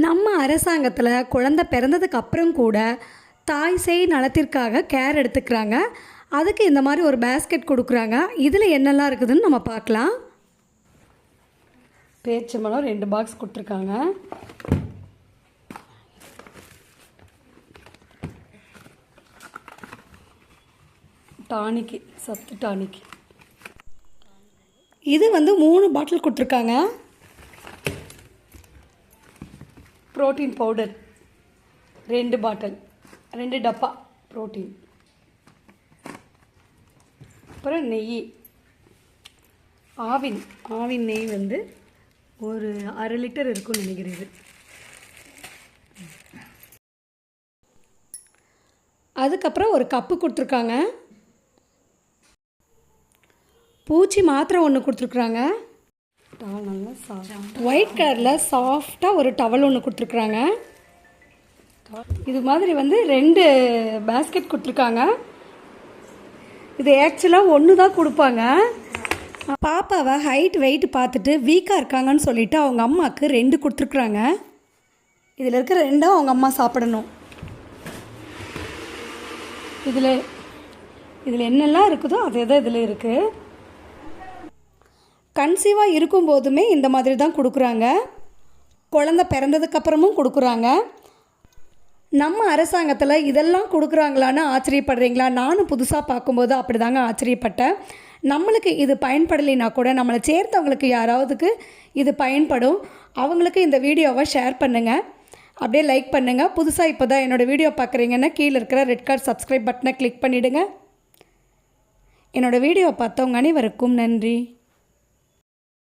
நம்ம அரசாங்கத்தில் குழந்தை பிறந்ததுக்கு அப்புறம் கூட தாய் சேய் நலத்திற்காக கேர் எடுத்துக்கிறாங்க. அதுக்கு இந்த மாதிரி ஒரு பேஸ்கெட் கொடுக்குறாங்க. இதில் என்னெல்லாம் இருக்குதுன்னு நம்ம பார்க்கலாம். பேரிச்சம்பழம் 2 பாக்ஸ் கொடுத்துருக்காங்க. டானிக்கு, சத்து டானிக்கு. இது 3 பாட்டில் கொடுத்துருக்காங்க. புரோட்டீன் பவுடர் 2 பாட்டில், 2 டப்பா புரோட்டீன். அப்புறம் நெய், ஆவின் நெய் ஒரு 1/2 லிட்டர் இருக்கும்னு நினைக்கிறது. அதுக்கப்புறம் ஒரு கப்பு கொடுத்துருக்காங்க. பூச்சி மாத்திரை ஒன்று கொடுத்துருக்குறாங்க. நல்லா ஒயிட் கலரில் சாஃப்டாக ஒரு டவல் ஒன்று கொடுத்துருக்குறாங்க. இது மாதிரி 2 பேஸ்கெட் கொடுத்துருக்காங்க. இது ஆக்சுவலாக ஒன்று தான் கொடுப்பாங்க. பாப்பாவை ஹைட் வெயிட் பார்த்துட்டு வீக்காக இருக்காங்கன்னு சொல்லிவிட்டு அவங்க அம்மாவுக்கு 2 கொடுத்துருக்குறாங்க. இதில் இருக்கிற 2 அவங்க அம்மா சாப்பிடணும். இதில் என்னெல்லாம் இருக்குதோ அது எதோ இதில் இருக்குது. கன்சீவாக இருக்கும்போதுமே இந்த மாதிரி தான் கொடுக்குறாங்க. குழந்தை பிறந்ததுக்கப்புறமும் கொடுக்குறாங்க. நம்ம அரசாங்கத்தில் இதெல்லாம் கொடுக்குறாங்களான்னு ஆச்சரியப்படுறீங்களா? நானும் புதுசாக பார்க்கும்போது அப்படி தாங்க ஆச்சரியப்பட்டேன். நம்மளுக்கு இது பயன்படலைன்னா கூட நம்மளை சேர்த்தவங்களுக்கு யாராவதுக்கு இது பயன்படும். அவங்களுக்கு இந்த வீடியோவை ஷேர் பண்ணுங்கள், அப்படியே லைக் பண்ணுங்கள். புதுசாக இப்போ தான் என்னோடய வீடியோ பார்க்குறீங்கன்னா கீழே இருக்கிற ரெட் கலர் சப்ஸ்கிரைப் பட்டனை கிளிக் பண்ணிவிடுங்க. என்னோடய வீடியோவை பார்த்தவங்க அனைவருக்கும் நன்றி.